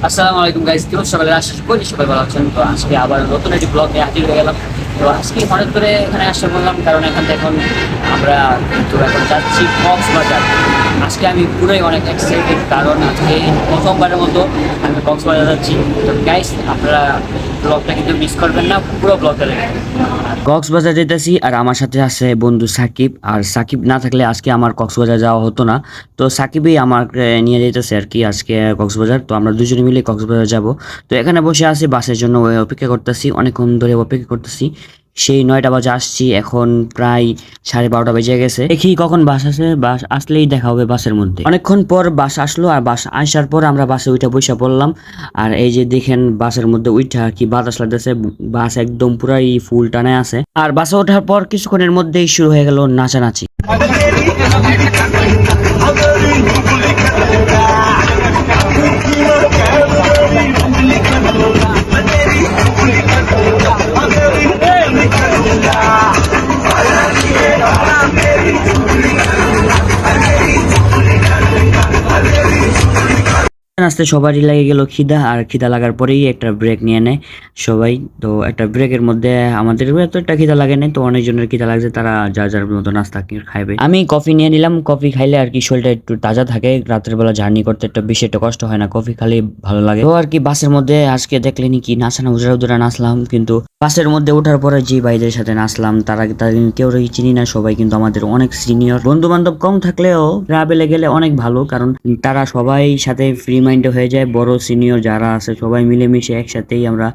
আসসালামু আলাইকুম গাইস, কি অবস্থা? সকালে আশা করি সবাই ভালো আছেন। তো আজকে আবার নতুন একটি ব্লগ নিয়ে হাজির হয়ে গেলাম। তো আজকে হঠাৎ করে এখানে আসতে বললাম কারণ এখান থেকে এখন আমরা কিন্তু এখন যাচ্ছি কক্সবাজার। আজকে আমি পুরোই অনেক এক্সাইটেড কারণ আজকে প্রথমবারের মতো আমি কক্সবাজার যাচ্ছি। তো গাইস, আপনারা ব্লগটা কিন্তু মিস করবেন না, পুরো ব্লগটা দেখবেন। কক্সবাজার যেতেছি আর আমার সাথে আছে বন্ধু সাকিব। আর সাকিব না থাকলে আজকে আমার কক্সবাজার যাওয়া হতো না। তো সাকিবই আমাকে নিয়ে যেতেছে আর কি আজকে কক্সবাজার। তো আমরা দুজনে মিলে কক্সবাজার যাব। তো এখানে বসে আছি বাসের জন্য, অপেক্ষা করতেছি, অনেকক্ষণ ধরে অপেক্ষা করতেছি। সেই 9টা বাজে আসছি, এখন প্রায় 12:30 বেজে গেছে। দেখি কখন বাস আসে, বাস আসলেই দেখা হবে বাসের মধ্যে। অনেকক্ষণ পর বাস আসলো আর বাস আসার পর আমরা বাসে উঠে বসে পড়লাম। আর এই যে দেখেন বাসের মধ্যে উঠা আর কি বাতাস লাগতেছে, বাস একদম পুরাই ফুল টানে আছে। আর বাসে ওঠার পর কিছুক্ষণের মধ্যেই শুরু হয়ে গেল নাচানাচি। আস্তে সবারই লেগে গেল খিদা, আর খিদা লাগার পরেই একটা ব্রেক নিয়ে নেয় সবাই। তো একটা ব্রেকের মধ্যে আমাদের এত একটা খিদা লাগে না, তো অনেকজনের খিদা লাগছে, তারা যার যার মতো নাস্তা খাইবে। আমি কফি নিয়ে নিলাম, কফি খাইলে আর কি শরীরটা একটু তাজা থাকে, রাতের বেলা জার্নি করতে একটা বেশি একটা কষ্ট হয় না, কফি খালি ভালো লাগে। তো আর কি বাসের মধ্যে আজকে দেখলেনি কি নাচানো, উজরা নাচলাম। কিন্তু বাসের মধ্যে ওঠার পরে যে ভাইদের সাথে নাচলাম তারা কেউ চিনি না, সবাই কিন্তু আমাদের অনেক সিনিয়র। বন্ধু বান্ধব কম থাকলেও ট্রাভেলে গেলে অনেক ভালো, কারণ তারা সবাই সাথে ফ্রি মাইন্ডে হয়ে যায়। বড় সিনিয়র যারা আছে সবাই মিলেমিশে একসাথেই আমরা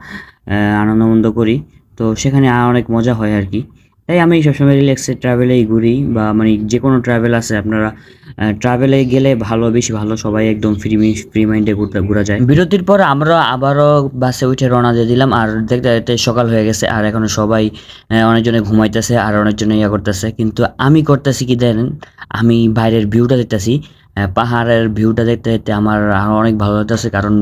আনন্দ করি। তো সেখানে অনেক মজা হয় আর কি। তাই আমি সবসময় রিল্যাক্সে ট্রাভেলেই ঘুরি, বা মানে যে কোনো ট্রাভেল আছে আপনারা ট্রাভেলে গেলে ভালো, বেশি ভালো, সবাই একদম ফ্রি মাইন্ডে ঘোরা যায়। বিরতির পর আমরা আবারও বাসে উঠে রওনা দিয়ে দিলাম। আর দেখতে দেখতে সকাল হয়ে গেছে, আর এখন সবাই অনেকজনে ঘুমাইতেছে আর অনেকজনে ইয়া করতেছে। কিন্তু আমি করতেছি কি জানেন, আমি বাইরের ভিউটা দেখতেছি, পাহাড়ের ভিউটা দেখতে দেখতে আমার আরো অনেক ভালো লাগতেছে, কারণ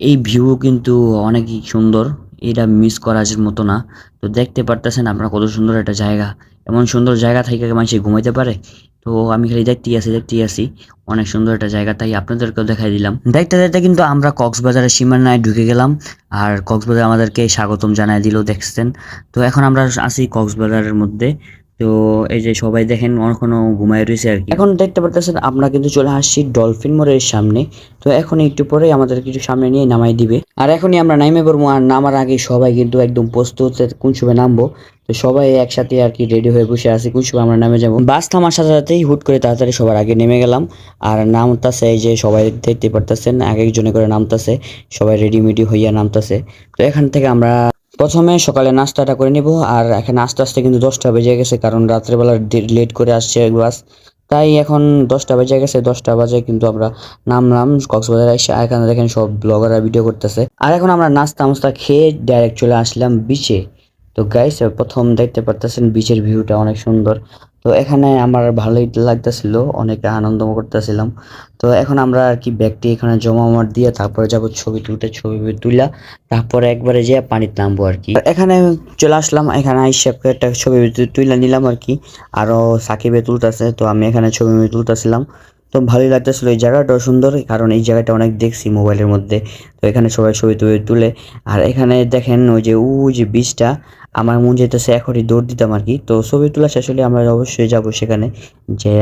এই ভিউ কিন্তু অনেকই সুন্দর, এটা মিস করার মতো না। তো দেখতে পারতেছেন আপনারা কত সুন্দর একটা জায়গা, এমন সুন্দর জায়গা থেকে মানুষ ঘুমাইতে পারে। তো আমি খালি দেখতেই আছি, অনেক সুন্দর একটা জায়গা, তাই আপনাদেরকেও দেখাই দিলাম। দেখতে দেখতে কিন্তু আমরা কক্সবাজারের সীমানায় ঢুকে গেলাম, আর কক্সবাজার আমাদেরকে স্বাগতম জানাই দিল, দেখছেন। তো এখন আমরা আছি কক্সবাজারের মধ্যে। তো এই যে সবাই দেখেন এখনো ঘুমায় রয়েছে আর কি। এখন দেখতে পারতেছেন আমরা কিন্তু চলে আসছি ডলফিন মোড়ের সামনে। তো এখন একটু পরে আমাদের কিছু সামনে নিয়ে নামাই দিবে, আর এখনই আমরা নামে পড়বো। আর নামার আগে সবাই কিন্তু একদম প্রস্তুত কোন সময় নামবো। তো সবাই একসাথে আর কি রেডি হয়ে বসে আছি কোন সময় আমরা নামে যাবো। বাস থামার সাথে সাথেই হুট করে তাড়াতাড়ি সবার আগে নেমে গেলাম। আর নামতাছে এই যে সবাই দেখতে পারতেছেন, এক একজনে করে নামতাছে, সবাই রেডিমেডি হইয়া নামতাছে। তো এখান থেকে আমরা প্রথমে সকালে নাস্তাটা করে নিব। আর এখানে আস্তে আস্তে কিন্তু 10টা বেজে গেছে, কারণ রাত্রেবেলা লেট করে আসছে বাস, তাই এখন 10টা বেজে গেছে। 10টা বাজে কিন্তু আমরা নামলাম কক্সবাজার এসে। এখানে দেখেন সব ব্লগাররা ভিডিও করতেছে। আর এখন আমরা নাস্তা মাস্তা খেয়ে ডাইরেক্ট চলে আসলাম বিচে। তো গাইস, প্রথম দেখতে পারতেছেন বিচের ভিউটা অনেক সুন্দর। তো এখানে আমার ভালোই লাগতেছিল, অনেক আনন্দ করতেছিলাম। তো এখন আমরা আর কি ব্যাগটি এখানে জমা দিয়ে তারপরে যাব ছবি তুলা, তারপরে একবারে যে পানিতে নামবো আর কি। এখানে চলে আসলাম, এখানে আইসা একটা ছবি তুলে নিলাম আর কি। আরো সাকিবে তুলতেছে, তো আমি এখানে ছবি তুলতেছিলাম। তো ভালোই লাগতেছিল, এই জায়গাটাও সুন্দর, কারণ এই জায়গাটা অনেক দেখছি মোবাইলের মধ্যে। তো এখানে সবাই ছবি তুলে। আর এখানে দেখেন ওই যে বীজটা, আমার মন যেতেছে এখনই দৌড় দিতাম আর কি। তো ছবি তোলা শেষ হলে আমরা অবশ্যই যাব সেখানে, যে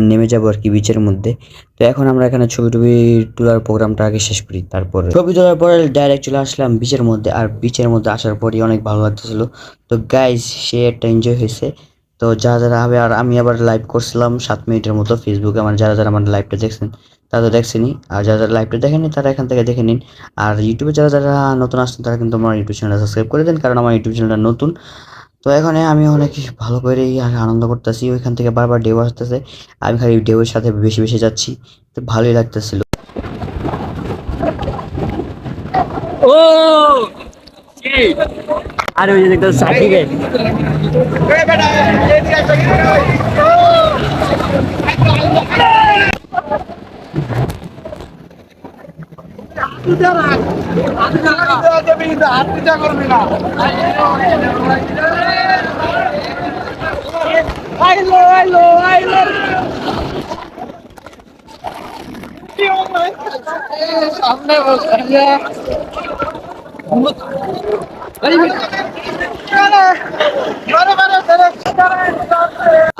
নেমে যাবো আর কি বিচের মধ্যে। তো এখন আমরা এখানে ছবি তোলার প্রোগ্রামটা আগে শেষ করি, তারপরে ছবি তোলার পরে ডাইরেক্ট চলে আসলাম বিচের মধ্যে। আর বিচের মধ্যে আসার পরই অনেক ভালো লাগতেছিল। তো গাইজ, সে একটা এনজয় হয়েছে। তো যারা হবে, আর আমি আবার লাইভ করছিলাম 7 মিনিটের মতো ফেসবুকে। আমার যারা আমার লাইভটা দেখছেন তারা তো দেখছেনই, আর যারা লাইভটা দেখেনি তারা এখান থেকে দেখে নিন। আর ইউটিউবে যারা নতুন আসছেন তারা কিন্তু আমার ইউটিউব চ্যানেলটা সাবস্ক্রাইব করে দেন, কারণ আমার ইউটিউব চ্যানেলটা নতুন। তো এখানে আমি অনেক ভালো করেই আনন্দ করতেছি, ওইখান থেকে বারবার ঢেউ আসতেছে, আমি খালি ঢেউয়ের সাথে বেশি বেশি যাচ্ছি। তো ভালোই লাগতেছিল। ও আর ওই যে দেখতে সাকিবে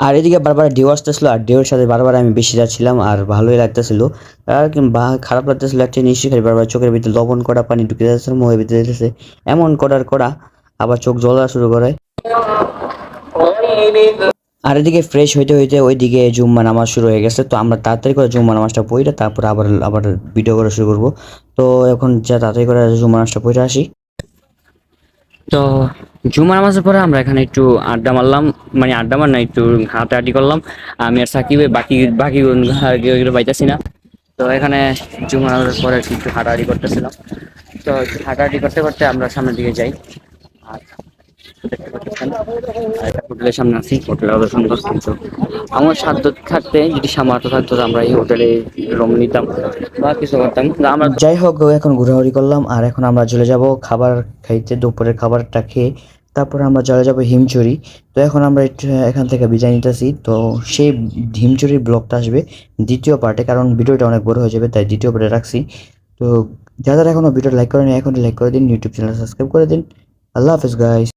আর এদিকে বারবার ঢেউ আসতেছিল আর ঢেউর সাথে বারবার আমি বেশি যাচ্ছিলাম আর ভালোই লাগতেছিল। আর খারাপ লাগতেছিল একটা জিনিস, খালি বারবার চোখের ভিতরে লবণ করা পানি ঢুকে যাচ্ছে, মুখের ভিতরে যেতেছে, এমন করার করা আবার চোখ জ্বলা শুরু করে। আর এদিকে ফ্রেশ হইতে হইতে ওইদিকে জুম্মা নামাজ শুরু হয়ে গেছে, তো আমরা তাড়াতাড়ি করে জুম্মা নামাজটা পড়ে তারপর আবার আবার ভিডিও করা শুরু করব। তো এখন যা তাড়াতাড়ি করে জুম্মা নামাজটা পড়ে আসি। তো জুমা নামাজের পরে আমরা এখানে একটু আড্ডা মারলাম, মানে আড্ডা মার না, একটু হাঁটাহাঁটি করলাম। আমি আর সাকিব বাকি বাকি পাইতেছি না। তো এখানে জুমা নামাজের পরে একটু হাঁটাহাঁটি করতেছিলাম। তো হাঁটাহাঁটি করতে করতে আমরা সামনের দিকে যাই। আর দেখতে পাচ্ছেন একটা হোটেলের সামনে আছি, হোটেল আরো সুন্দর, কিন্তু আমার সাধ্য থাকতে যদি সামর্থ্য থাকতো আমরা এই হোটেলে রুম নিতাম বা কিছু করতাম। আমরা যাই হোক এখন ঘোরাঘুরি করলাম আর এখন আমরা চলে যাব খাবার খাইতে, দুপুরের খাবারটা খেয়ে তারপরে আমরা চলে যাব হিমচুরি। তো এখন আমরা একটু এখান থেকে বিদায় নিতেছি। তো সেই হিমচুরির ব্লগটা আসবে দ্বিতীয় পার্টে, কারণ ভিডিওটা অনেক বড় হয়ে যাবে, তাই দ্বিতীয় পার্টে রাখছি। তো যারা এখনো ভিডিও লাইক করেনি এখন লাইক করে দিন, ইউটিউব চ্যানেল সাবস্ক্রাইব করে দিন। আল্লাহ হাফেজ গাইস।